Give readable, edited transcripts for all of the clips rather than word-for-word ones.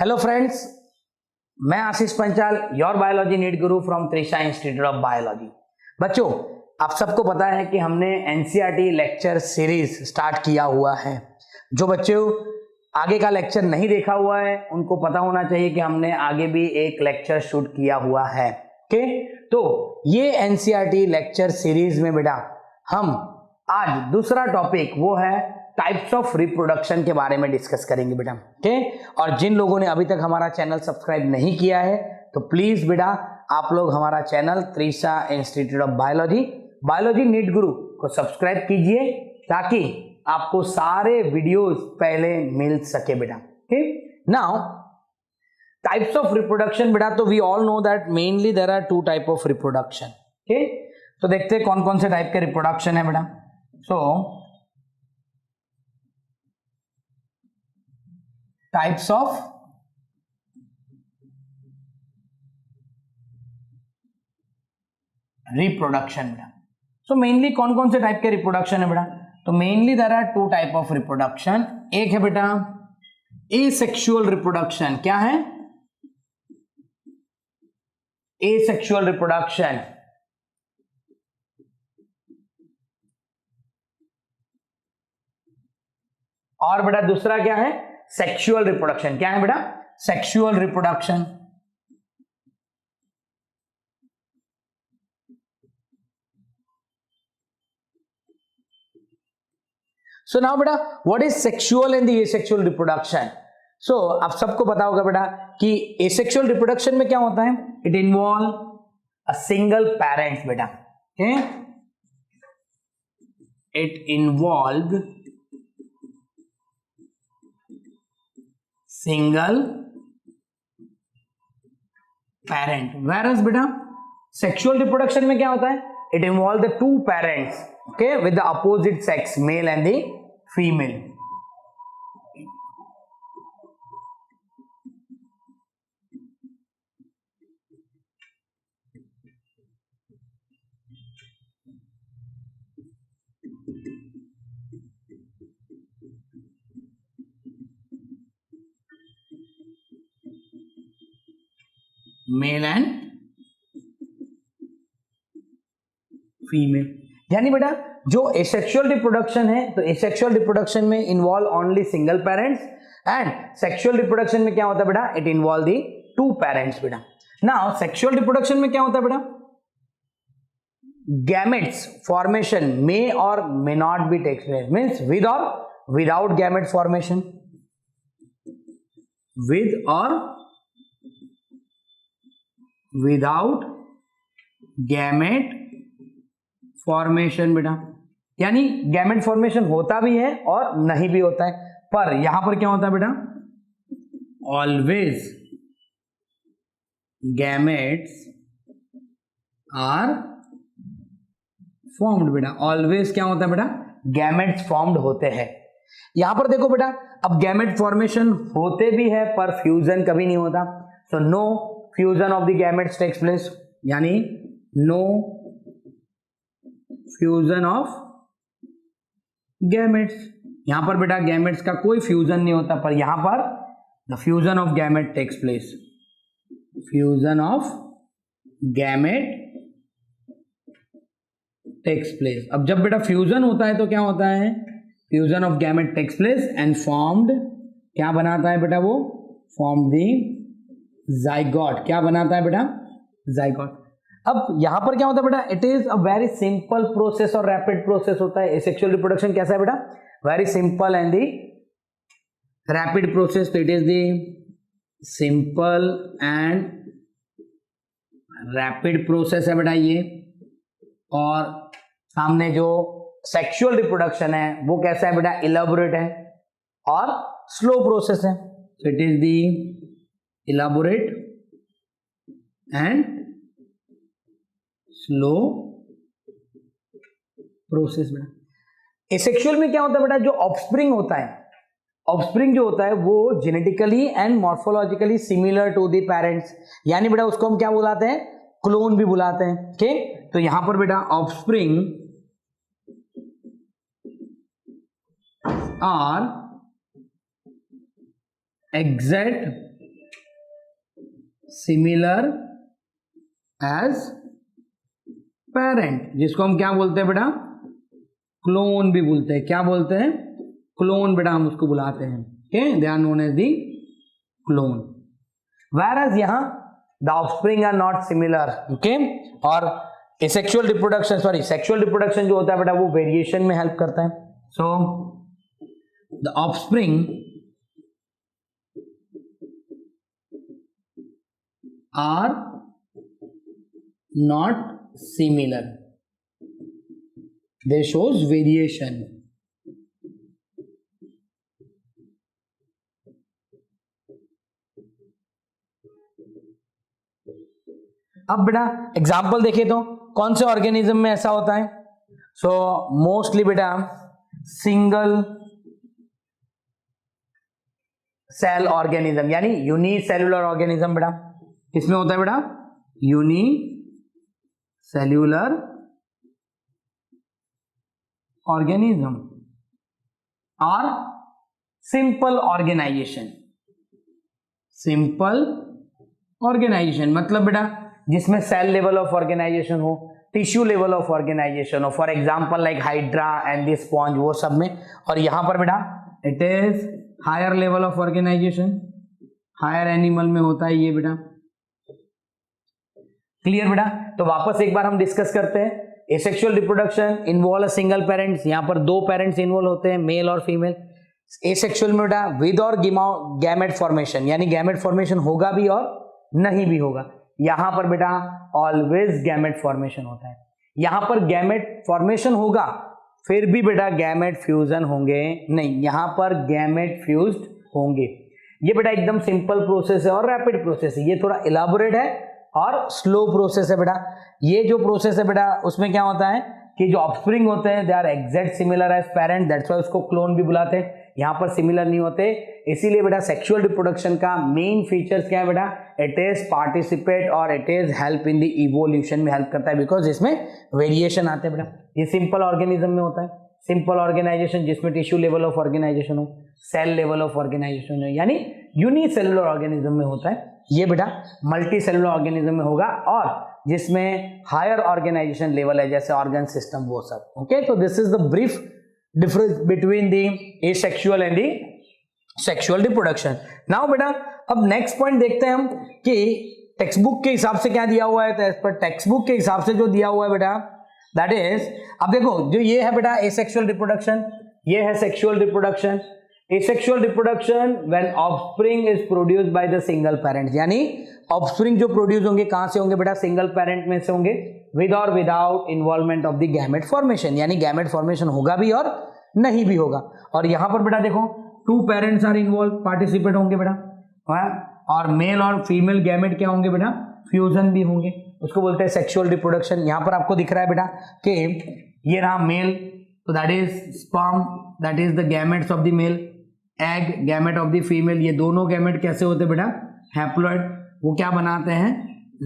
Hello friends, मैं आशीष Panchal, your biology NEET Guru from Trisha institute of biology. बच्चों, आप सबको पता है कि हमने एनसीईआरटी लेक्चर सीरीज स्टार्ट किया हुआ है। जो बच्चों आगे का लेक्चर नहीं देखा हुआ है उनको पता होना चाहिए कि हमने आगे भी एक लेक्चर शूट किया हुआ है। ओके, तो ये एनसीईआरटी लेक्चर सीरीज में बेटा हम आज दूसरा टॉपिक वो है टाइप्स ऑफ रिप्रोडक्शन के बारे में डिस्कस करेंगे बेटा। ओके, और जिन लोगों ने अभी तक हमारा चैनल सब्सक्राइब नहीं किया है तो प्लीज बेटा आप लोग हमारा channel Trisha institute of biology NEET Guru को सब्सक्राइब कीजिए ताकि आपको सारे वीडियोस पहले मिल सके बेटा। Okay, now types of reproduction बेटा, तो we all know that mainly there are two type of reproduction. Okay, तो देखते हैं कौन कौन से टाइप के रिप्रोडक्शन है बेटा। सो टाइप्स ऑफ रिप्रोडक्शन बेटा। सो मेनली कौन कौन से टाइप के रिप्रोडक्शन है बेटा, तो mainly there are two type of reproduction. एक है बेटा एसेक्सुअल रिप्रोडक्शन। क्या है? Asexual reproduction. और बेटा दूसरा क्या है? Sexual reproduction. क्या है बेटा? Sexual reproduction. सो नाउ बेटा what is sexual and the asexual reproduction. So आप सबको पता होगा बेटा कि एसेक्सुअल रिप्रोडक्शन में क्या होता है, it involve a single parents बेटा। It involve single parent. Whereas बेटा सेक्सुअल रिप्रोडक्शन में क्या होता है, it involve the two parents, okay, with the opposite sex, male and the female. Male and female. यानी बेटा जो एसेक्सुअल रिप्रोडक्शन है तो एसेक्सुअल रिप्रोडक्शन में involve only single parents, and sexual reproduction में क्या होता है बेटा, it involve the two parents बेटा। नाउ सेक्सुअल रिप्रोडक्शन में क्या होता है बेटा, गैमेट्स फॉर्मेशन मे और may not be takes place, means with और विदाउट गैमेट फॉर्मेशन, विद और विदाउट गैमेट फॉर्मेशन बेटा। यानी गैमेट फॉर्मेशन होता भी है और नहीं भी होता है, पर यहां पर क्या होता है बेटा, ऑलवेज गैमेट्स आर फॉर्म्ड बेटा। ऑलवेज क्या होता है बेटा, गैमेट्स फॉर्म्ड होते हैं। यहां पर देखो बेटा, अब गैमेट फॉर्मेशन होते भी है पर फ्यूजन कभी नहीं होता। So no fusion of the gametes takes place, यानी नो फ्यूजन ऑफ गैमेट्स। यहां पर बेटा गैमेट्स का कोई फ्यूजन नहीं होता, पर यहां पर the fusion of gamete takes place. Fusion of gamete takes place. अब जब बेटा फ्यूजन होता है तो क्या होता है, fusion of gamete takes place and formed, क्या बनाता है बेटा वो, फॉर्म दी जाइगोट। क्या बनाता है बेटा, जाइगोट। अब यहां पर क्या होता है बेटा, it is a very simple process और रैपिड प्रोसेस होता है। एसेक्सुअल रिप्रोडक्शन कैसा है बेटा, very simple and the rapid process. तो it is the simple and rapid process है बेटा ये। और सामने जो सेक्सुअल रिप्रोडक्शन है वो कैसा है बेटा, इलेबोरेट है और स्लो प्रोसेस है। So it is the elaborate and slow process बेटा। एसेक्सुअल में क्या होता है बेटा, जो ऑफस्प्रिंग होता है, ऑफस्प्रिंग जो होता है वो genetically and morphologically similar to the parents, यानी बेटा उसको हम क्या बुलाते हैं, क्लोन भी बुलाते हैं। ठीक, तो यहां पर बेटा offspring are exact similar as parent, जिसको हम क्या बोलते हैं बेटा, क्लोन भी बोलते हैं। क्या बोलते हैं, क्लोन बेटा हम उसको बुलाते हैं। Okay, they are known as the clone. whereas यहाँ the offspring are not similar, okay, और asexual reproduction, sorry, sexual reproduction जो होता है बेटा वो वेरिएशन में हेल्प करता है। so the offspring are not similar, they shows variation। अब बेटा एग्जाम्पल देखें तो कौन से ऑर्गेनिज्म में ऐसा होता है। सो मोस्टली बेटा सिंगल सेल ऑर्गेनिज्म यानी यूनिसेल्युलर ऑर्गेनिज्म बेटा किसमें होता है बेटा, यूनिसेल्युलर ऑर्गेनिज्म और सिंपल ऑर्गेनाइजेशन। सिंपल ऑर्गेनाइजेशन मतलब बेटा जिसमें सेल लेवल ऑफ ऑर्गेनाइजेशन हो, टिश्यू लेवल ऑफ ऑर्गेनाइजेशन हो, for example like hydra and the sponge, वो सब में। और यहां पर बेटा it is higher level of organisation, higher animal में होता है ये बेटा। क्लियर बेटा। तो वापस एक बार हम डिस्कस करते हैं। Asexual reproduction involve a single parents, यहां पर दो पेरेंट्स इन्वॉल्व होते हैं, मेल और फीमेल। एसेक्सुअल में बेटा विद और गैमेट फॉर्मेशन, यानी गैमेट फॉर्मेशन होगा भी और नहीं भी होगा। यहां पर बेटा ऑलवेज गैमेट फॉर्मेशन होता है। यहां पर गैमेट फॉर्मेशन होगा फिर भी बेटा गैमेट फ्यूजन होंगे नहीं, यहां पर गैमेट फ्यूज्ड होंगे। ये बेटा एकदम सिंपल प्रोसेस है और रैपिड प्रोसेस है। ये थोड़ा इलाबोरेट है और स्लो प्रोसेस है बेटा। ये जो प्रोसेस है बेटा उसमें क्या होता है कि जो ऑफस्प्रिंग होते हैं they are exact similar as parent, that's why उसको क्लोन भी बुलाते हैं। यहाँ पर सिमिलर नहीं होते, इसीलिए बेटा सेक्सुअल रिप्रोडक्शन का मेन फीचर्स क्या है बेटा, इट इज पार्टिसिपेट और it is help in the evolution में हेल्प करता है, बिकॉज इसमें वेरिएशन आते हैं बेटा। ये सिंपल ऑर्गेनिज्म में होता है, सिंपल ऑर्गेनाइजेशन जिसमें टिश्यू लेवल ऑफ ऑर्गेनाइजेशन हो, सेल लेवल ऑफ ऑर्गेनाइजेशन हो, यानी यूनिसेलुलर ऑर्गेनिज्म में होता है। ये बेटा मल्टी सेलुलर ऑर्गेनिज्म में होगा और जिसमें हायर ऑर्गेनाइजेशन लेवल है जैसे ऑर्गन सिस्टम वो सब। ओके, तो this is the brief difference between the asexual and the sexual reproduction. Now बेटा अब नेक्स्ट पॉइंट देखते हैं हम कि टेक्स्ट बुक के हिसाब से क्या दिया हुआ है। तो एज पर टेक्स्ट बुक के हिसाब से जो दिया हुआ है बेटा दैट इज, अब देखो जो ये है बेटा एसेक्सुअल रिप्रोडक्शन, ये है sexual reproduction. Asexual reproduction when offspring is produced by the single parent, यानी ऑफस्प्रिंग जो प्रोड्यूस होंगे कहां से होंगे बेटा, सिंगल पेरेंट में से होंगे, विद और without involvement of the gamete formation, यानी गैमेट फॉर्मेशन होगा भी और नहीं भी होगा। और यहां पर बेटा देखो two parents are involve, participate होंगे बेटा, और मेल और फीमेल गैमेट क्या होंगे बेटा, फ्यूजन भी होंगे, उसको बोलते हैं सेक्सुअल रिप्रोडक्शन। यहां पर आपको दिख रहा है बेटा कि ये रहा मेल, तो that is sperm, that is the gametes of the male, egg gamete of the female. ये दोनों गैमेट कैसे होते हैं बेटा, हैप्लॉइड, वो क्या बनाते हैं,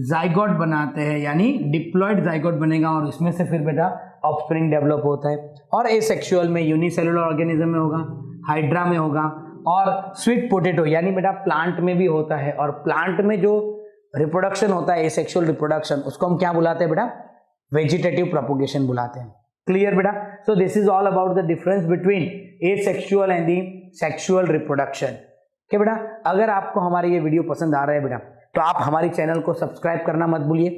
जाइगोट बनाते हैं, यानी डिप्लॉइड जाइगोट बनेगा और इसमें से फिर बेटा ऑफस्प्रिंग डेवलप होता है। और एसेक्सुअल में यूनिसेलुलर ऑर्गेनिज्म में होगा, हाइड्रा में होगा, और स्वीट पोटैटो यानी बेटा प्लांट में भी होता है। और प्लांट में जो रिप्रोडक्शन होता है एसेक्सुअल रिप्रोडक्शन, उसको हम क्या बुलाते हैं बेटा, वेजिटेटिव प्रोपोगेशन बुलाते हैं। क्लियर बेटा। So this is all about the difference between asexual and the sexual reproduction. ठीक बेटा, अगर आपको हमारे ये वीडियो पसंद आ रहा है बेटा तो आप हमारे चैनल को सब्सक्राइब करना मत भूलिए,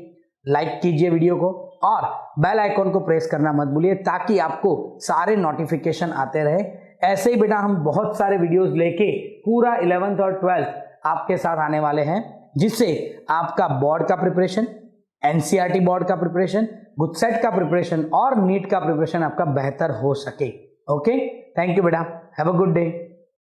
लाइक कीजिए वीडियो को और बेल आइकॉन को प्रेस करना मत भूलिए ताकि आपको सारे नोटिफिकेशन आते रहे। ऐसे ही बेटा हम बहुत सारे वीडियोस लेके पूरा 11th और 12th आपके साथ आने वाले हैं, जिससे आपका बोर्ड का प्रिपरेशन, एनसीईआरटी बोर्ड का प्रिपरेशन, गुडसेट का प्रिपरेशन और नीट का प्रिपरेशन आपका बेहतर हो सके। ओके, थैंक यू बेटा, हैव अ गुड डे।